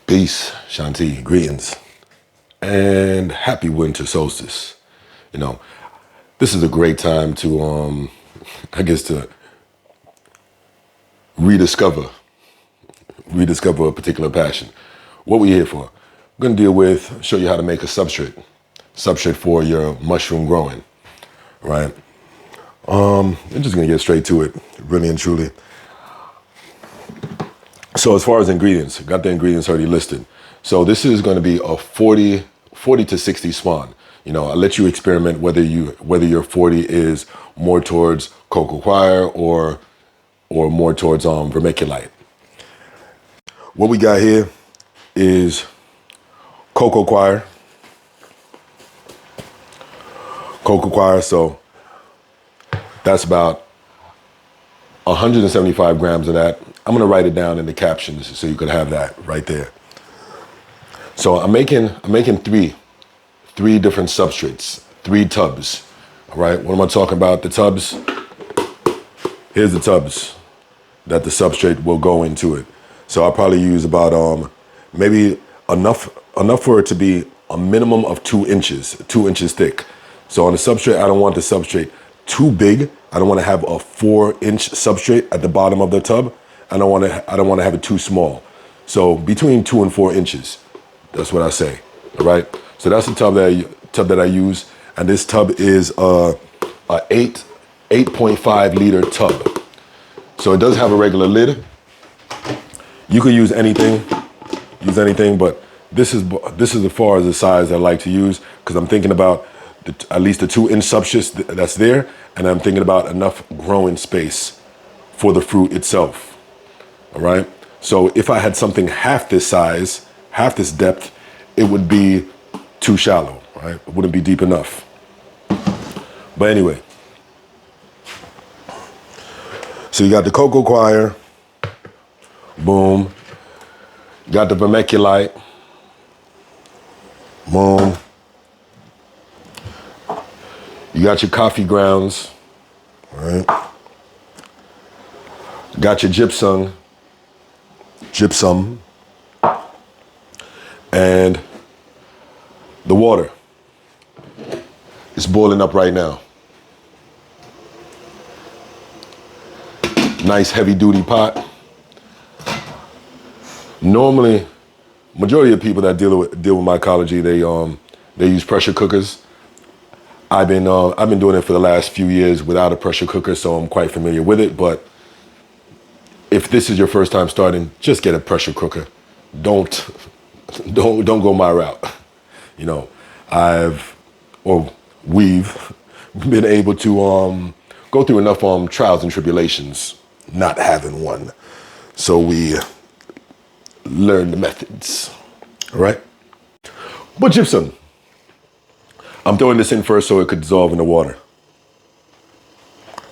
Peace, Shanti, greetings, and happy winter solstice. You know, this is a great time to, I guess, to rediscover a particular passion. What we here for? I'm going to deal with, show you how to make a substrate for your mushroom growing, right? I'm just going to get straight to it, really and truly. So as far as ingredients, got the ingredients already listed. So this is going to be a 40 to 60 spawn. You know, I'll let you experiment whether your 40 is more towards coco coir or more towards vermiculite. What we got here is coco coir. So that's about 175 grams of that. I'm gonna write it down in the captions so you could have that right there. So I'm making three different substrates, 3 tubs. All right, what am I talking about? The tubs. Here's the tubs that the substrate will go into it. So I'll probably use about maybe enough for it to be a minimum of 2 inches thick. So on the substrate, I don't want the substrate too big. I don't want to have a 4-inch substrate at the bottom of the tub. I don't want to have it too small. So between 2 and 4 inches. That's what I say. All right. So that's the tub that I use, and this tub is a 8.5 liter tub. So it does have a regular lid. You could use anything, but this is as far as the size I like to use, because I'm thinking about at least the 2-inch substrate that's there, and I'm thinking about enough growing space for the fruit itself. All right. So if I had something half this size, half this depth, it would be too shallow, right? It wouldn't be deep enough. But anyway, so you got the coco coir, boom. You got the vermiculite, boom. You got your coffee grounds, right? Got your gypsum, and the water is boiling up right now. Nice heavy duty pot. Normally, majority of people that deal with mycology, they use pressure cookers. I've been doing it for the last few years without a pressure cooker, so I'm quite familiar with it. But if this is your first time starting, just get a pressure cooker. Don't go my route. You know, we've been able to go through enough trials and tribulations not having one. So we learn the methods, all right? But gypsum, I'm throwing this in first so it could dissolve in the water.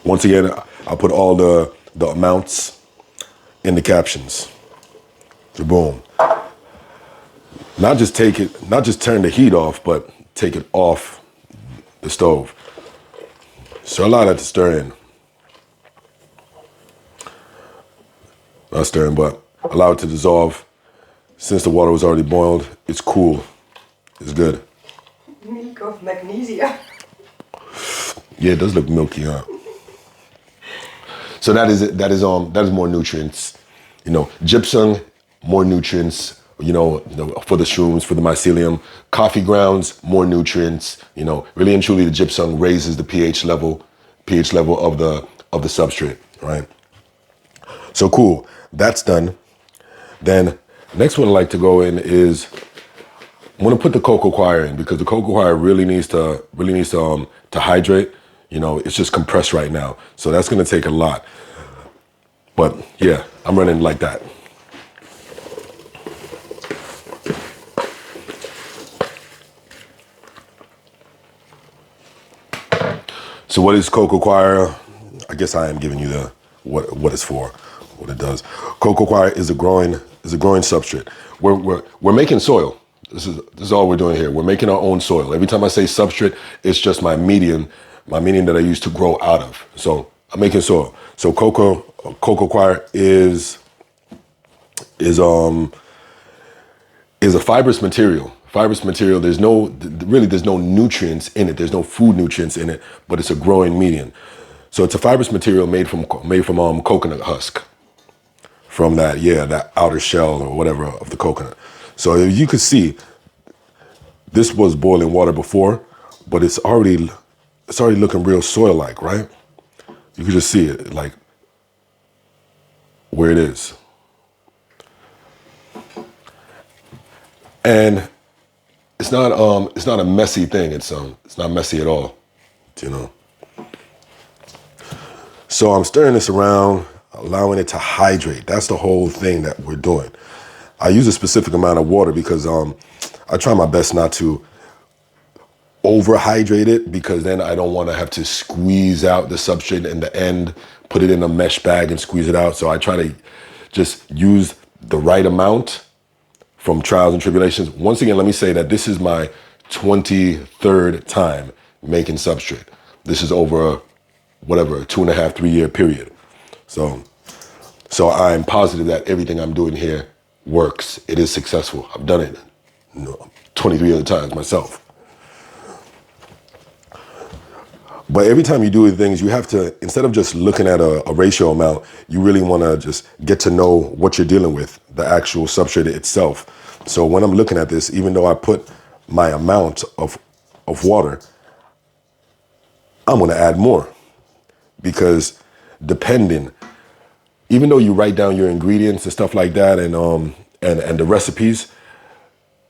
Once again, I'll put all the amounts in the captions. So boom. Not just turn the heat off, but take it off the stove. So allow that to stir in. Not stirring, but allow it to dissolve. Since the water was already boiled, it's cool. It's good. Milk of magnesia. Yeah, it does look milky, huh? So that is more nutrients. You know, gypsum, more nutrients. You know, for the shrooms, for the mycelium. Coffee grounds, more nutrients. You know, really and truly, the gypsum raises the pH level of the substrate, right? So cool, that's done. Then next one I like to go in is I'm gonna put the coco coir in, because the coco coir really needs to hydrate. You know, it's just compressed right now, so that's gonna take a lot. But yeah, I'm running like that. So what is coco coir? I guess I am giving you what it's for, what it does. Coco coir is a growing substrate. We're making soil. This is all we're doing here. We're making our own soil. Every time I say substrate, it's just my medium that I use to grow out of. So I'm making soil. So coco coir is is a fibrous material. Fibrous material, there's no nutrients in it. There's no food nutrients in it, but it's a growing medium. So it's a fibrous material made from coconut husk, from that outer shell or whatever of the coconut. So you could see, this was boiling water before, but it's already looking real soil-like, right? You can just see it, like where it is. And it's not a messy thing. It's not messy at all, you know. So I'm stirring this around, allowing it to hydrate. That's the whole thing that we're doing. I use a specific amount of water because I try my best not to overhydrate it, because then I don't want to have to squeeze out the substrate in the end, put it in a mesh bag and squeeze it out. So I try to just use the right amount from trials and tribulations. Once again, let me say that this is my 23rd time making substrate. This is over a 2.5, 3 year period. So I'm positive that everything I'm doing here works. It is successful. I've done it 23 other times myself. But every time you do things, you have to, instead of just looking at a ratio amount, you really want to just get to know what you're dealing with, the actual substrate itself. So when I'm looking at this, even though I put my amount of water, I'm going to add more, because even though you write down your ingredients and stuff like that, and the recipes,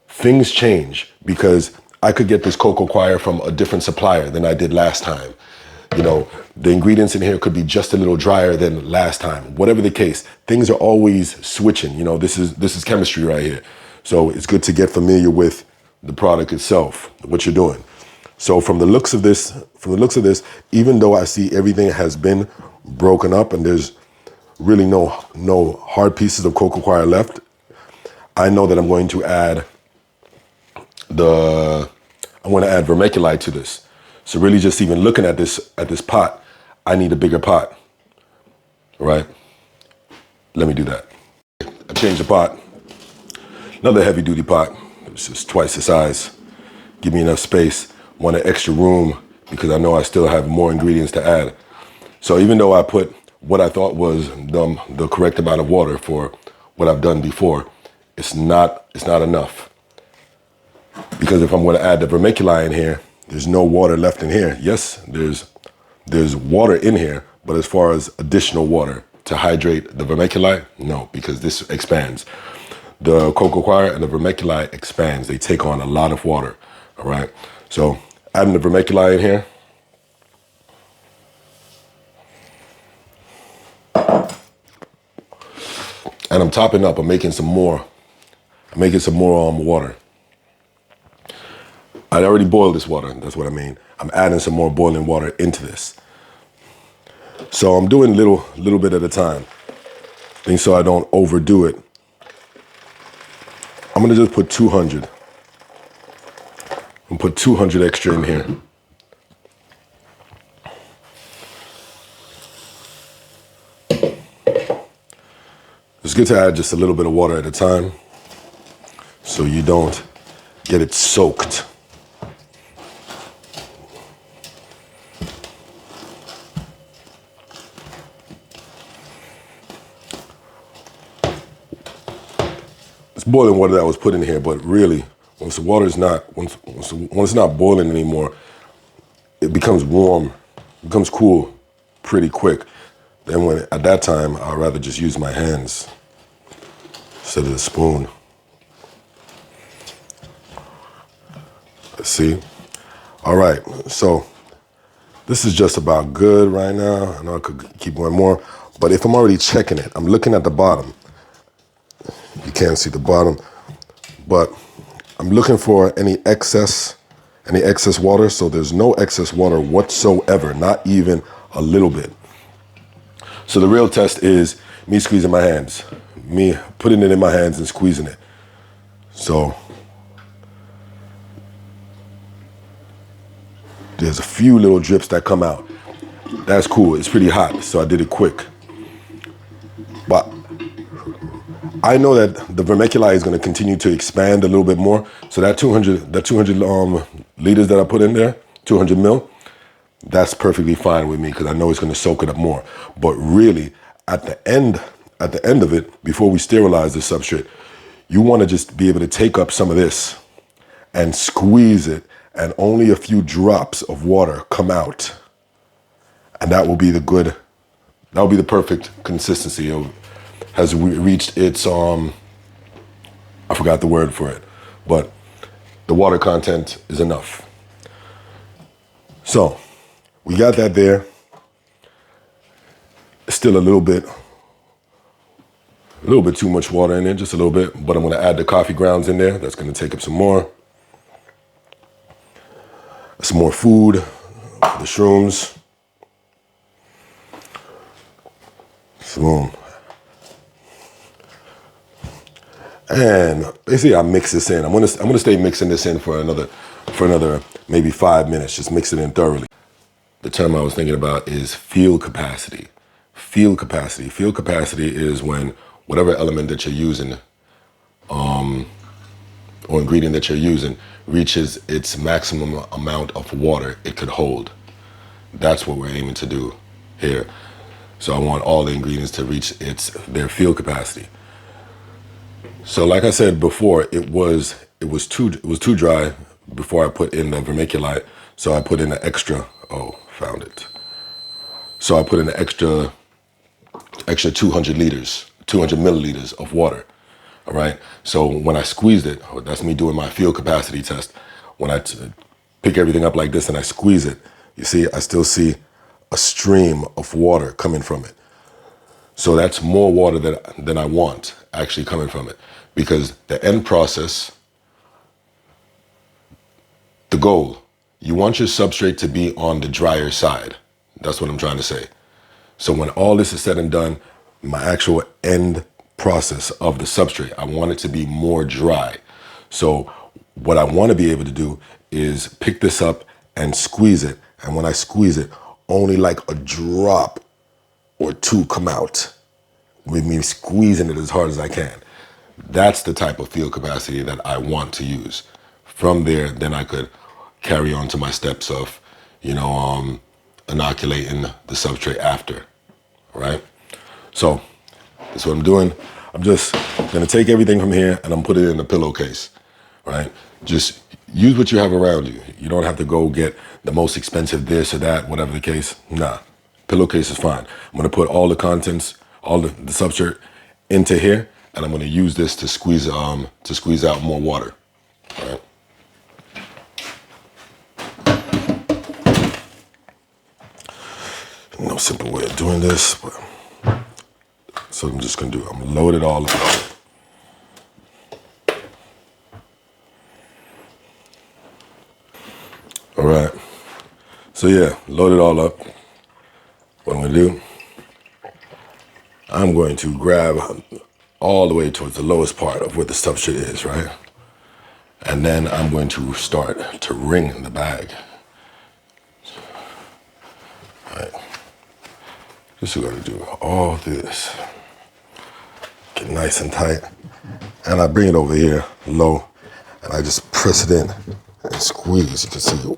things change, because I could get this cocoa coir from a different supplier than I did last time. You know, the ingredients in here could be just a little drier than last time. Whatever the case, things are always switching. You know, this is chemistry right here. So it's good to get familiar with the product itself, what you're doing. So from the looks of this, even though I see everything has been broken up and there's really no hard pieces of cocoa coir left, I know that I'm going to add vermiculite to this. So really, just even looking at this pot, I need a bigger pot, right? Let me do that. I changed the pot, another heavy duty pot. It's just twice the size. Give me enough space. Want an extra room because I know I still have more ingredients to add. So even though I put what I thought was the correct amount of water for what I've done before, it's not enough. Because if I'm going to add the vermiculite in here, there's no water left in here. Yes, there's water in here, but as far as additional water to hydrate the vermiculite, no, because this expands. The cocoa coir and the vermiculite expands. They take on a lot of water, all right? So adding the vermiculite in here. And I'm topping up. I'm making some more water. I'd already boiled this water, that's what I mean. I'm adding some more boiling water into this. So I'm doing little bit at a time, so I don't overdo it. I'm gonna just put 200. And put 200 extra in here. It's good to add just a little bit of water at a time so you don't get it soaked. It's boiling water that was put in here, but really, once the water is not, once it's not boiling anymore, it becomes warm, becomes cool pretty quick. Then at that time, I'd rather just use my hands instead of the spoon. Let's see. All right, so this is just about good right now. I know I could keep going more, but if I'm already checking it, I'm looking at the bottom. You can't see the bottom, but I'm looking for any excess water. So there's no excess water whatsoever, not even a little bit. So the real test is me squeezing my hands, me putting it in my hands and squeezing it. So there's a few little drips that come out. That's cool. It's pretty hot, so I did it quick. But I know that the vermiculite is going to continue to expand a little bit more. So that 200 liters that I put in there, 200 mil, that's perfectly fine with me because I know it's going to soak it up more. But really, at the end of it, before we sterilize the substrate, you want to just be able to take up some of this and squeeze it, and only a few drops of water come out. And that will be the perfect consistency of, has reached its, I forgot the word for it, but the water content is enough. So we got that there. Still a little bit too much water in there, just a little bit, but I'm gonna add the coffee grounds in there. That's gonna take up some more food for the shrooms. Boom. And basically I mix this in. I'm gonna stay mixing this in for another maybe 5 minutes. Just mix it in thoroughly. The term I was thinking about is field capacity. Field capacity. Field capacity is when whatever element that you're using, or ingredient that you're using, reaches its maximum amount of water it could hold. That's what we're aiming to do here. So I want all the ingredients to reach their field capacity. So like I said before, it was too dry before I put in the vermiculite. So I put in an extra, found it. So I put in an extra 200 milliliters of water. All right. So when I squeezed it, that's me doing my field capacity test. When I pick everything up like this and I squeeze it, you see, I still see a stream of water coming from it. So that's more water than I want actually coming from it, because the end process, the goal, you want your substrate to be on the drier side. That's what I'm trying to say. So when all this is said and done, my actual end process of the substrate, I want it to be more dry. So what I want to be able to do is pick this up and squeeze it. And when I squeeze it, only like a drop or two come out, with me squeezing it as hard as I can. That's the type of field capacity that I want to use. From there, then I could carry on to my steps of, inoculating the substrate after, all right? So that's what I'm doing. I'm just gonna take everything from here and I'm put it in a pillowcase, right? Just use what you have around you. You don't have to go get the most expensive this or that, whatever the case. Nah, pillowcase is fine. I'm gonna put all the contents, all the substrate into here, and I'm gonna use this to squeeze out more water, all right? No simple way of doing this, but so I'm just gonna I'm gonna load it all up. All right, so yeah, load it all up. What I'm gonna do, I'm going to grab all the way towards the lowest part of where the substrate is, right? And then I'm going to start to wring the bag. All right. Just we're gonna do all this. Get nice and tight. And I bring it over here low and I just press it in and squeeze. You can see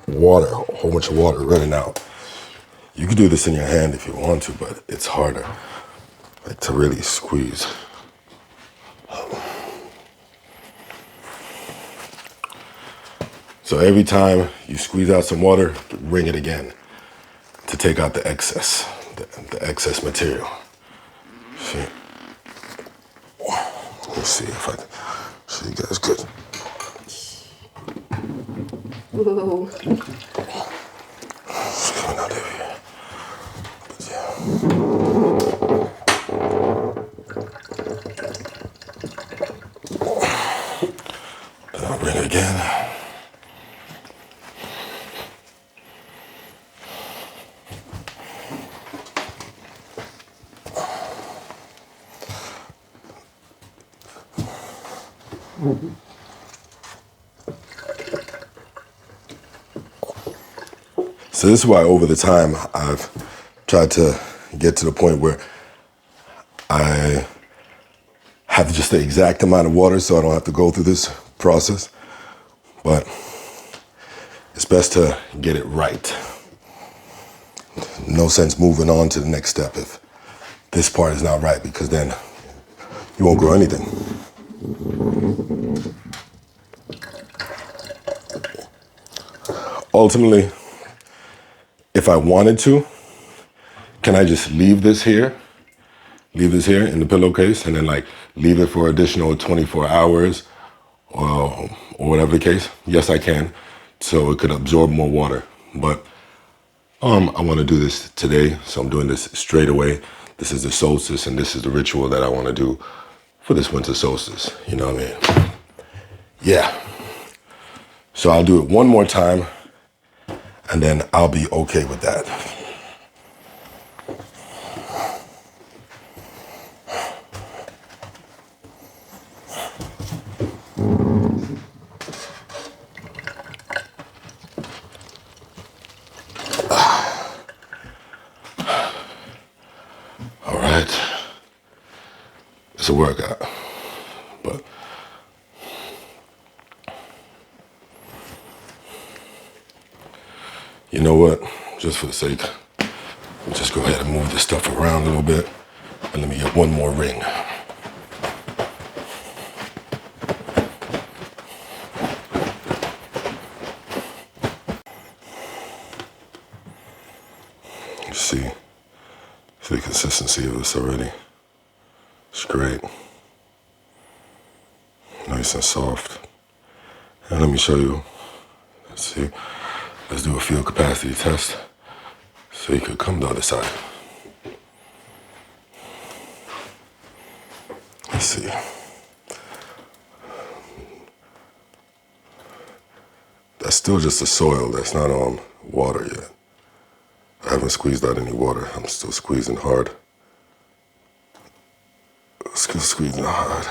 water, a whole bunch of water running out. You can do this in your hand if you want to, but it's harder, like, to really squeeze. So every time you squeeze out some water, wring it again to take out the excess. The excess material. See? Let me see if I can show you guys good. Whoa. It's coming out of here. But yeah. Then I'll bring it again. So this is why over the time I've tried to get to the point where I have just the exact amount of water so I don't have to go through this process. But it's best to get it right. No sense moving on to the next step if this part is not right, because then you won't grow anything. Ultimately, if I wanted to, can I just leave this here in the pillowcase and then like leave it for additional 24 hours or whatever the case? Yes, I can. So it could absorb more water. But I want to do this today, so I'm doing this straight away. This is the solstice, and this is the ritual that I want to do for this winter solstice. You know what I mean? Yeah. So I'll do it one more time, and then I'll be okay with that. All right. It's a workout, but you know what? Just for the sake, let's just go ahead and move this stuff around a little bit, and let me get one more ring. See the consistency of this already. It's great. Nice and soft. And let me show you. Let's see. Let's do a field capacity test so you could come to the other side. Let's see. That's still just the soil. That's not on water yet. I haven't squeezed out any water. I'm still squeezing hard. Still squeezing hard.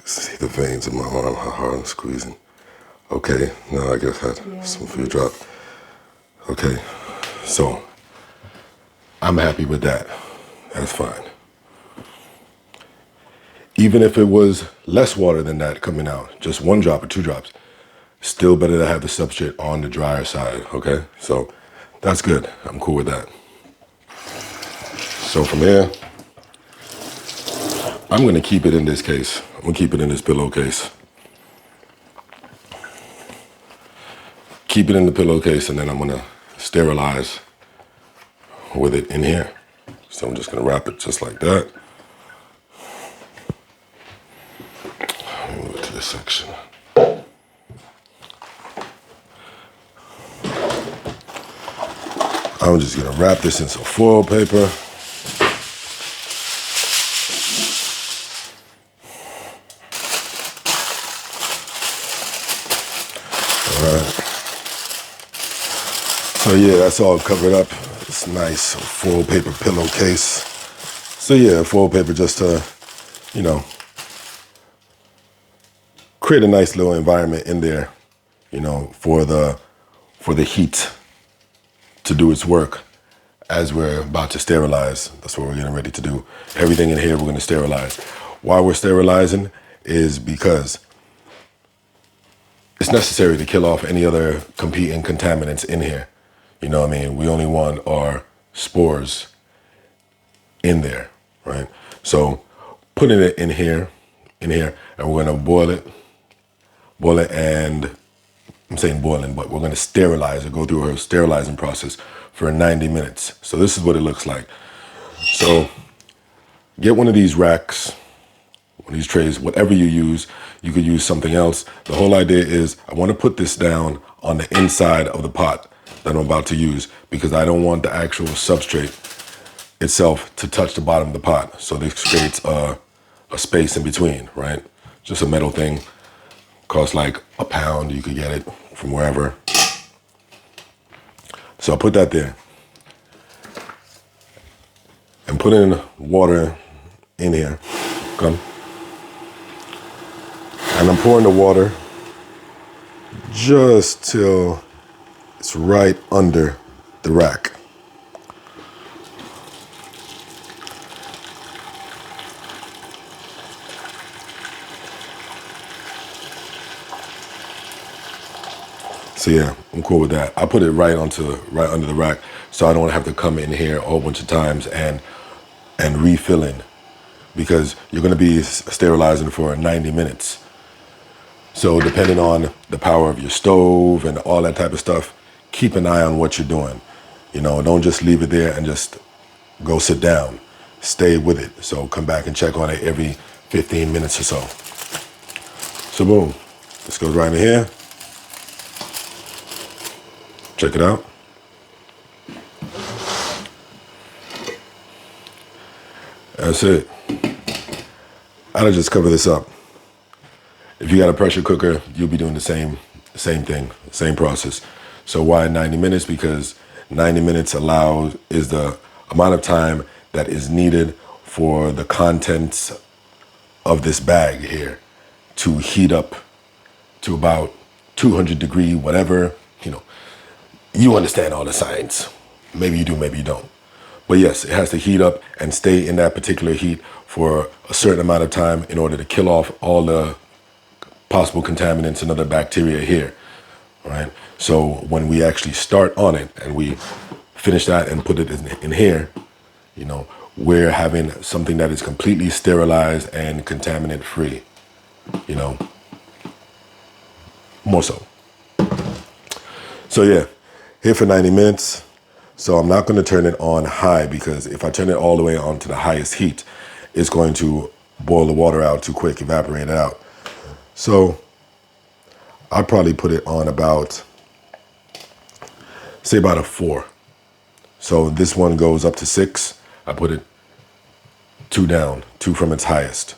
See the veins in my arm, how hard I'm squeezing. Okay, now I guess I had some few drop. Okay, so I'm happy with that. That's fine. Even if it was less water than that coming out, just 1 drop or 2 drops, still better to have the substrate on the drier side, okay? So that's good. I'm cool with that. So from here, I'm gonna keep it in this case. I'm gonna keep it in this pillowcase. Keep it in the pillowcase, and then I'm gonna sterilize with it in here. So I'm just gonna wrap it just like that. Move it to this section. I'm just gonna wrap this in some foil paper. So yeah, that's all covered up. It's nice foil paper pillowcase. So yeah, foil paper just to, you know, create a nice little environment in there, you know, for the heat to do its work as we're about to sterilize. That's what we're getting ready to do. Everything in here we're gonna sterilize. Why we're sterilizing is because it's necessary to kill off any other competing contaminants in here. You know what I mean? We only want our spores in there, right? So putting it in here, and we're gonna boil it, and I'm saying boiling, but we're gonna sterilize it, go through a sterilizing process for 90 minutes. So this is what it looks like. So get one of these racks, one of these trays, whatever you use. You could use something else. The whole idea is I wanna put this down on the inside of the pot that I'm about to use, because I don't want the actual substrate itself to touch the bottom of the pot. So this creates a space in between, right? Just a metal thing. Costs like £1. You could get it from wherever. So I'll put that there. And put in water in here. Come. And I'm pouring the water just till it's right under the rack. So yeah, I'm cool with that. I put it right under the rack, so I don't have to come in here a whole bunch of times and refilling, because you're going to be sterilizing for 90 minutes. So depending on the power of your stove and all that type of stuff, keep an eye on what you're doing. You know, don't just leave it there and just go sit down. Stay with it. So come back and check on it every 15 minutes or so. So boom, this goes right in here. Check it out. That's it. I'll just cover this up. If you got a pressure cooker, you'll be doing the same thing, same process. So why 90 minutes? Because 90 minutes is the amount of time that is needed for the contents of this bag here to heat up to about 200 degree, whatever, you know. You understand all the science. Maybe you do, maybe you don't. But yes, it has to heat up and stay in that particular heat for a certain amount of time in order to kill off all the possible contaminants and other bacteria here, right? So when we actually start on it and we finish that and put it in here, you know, we're having something that is completely sterilized and contaminant free, you know, more so. So yeah, here for 90 minutes. So I'm not going to turn it on high, because if I turn it all the way on to the highest heat, it's going to boil the water out too quick, evaporate it out. So I'll probably put it on about, say about a 4. So this one goes up to 6. I put it 2 down, 2 from its highest.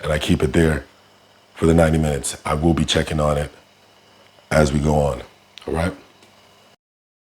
And I keep it there for the 90 minutes. I will be checking on it as we go on. All right.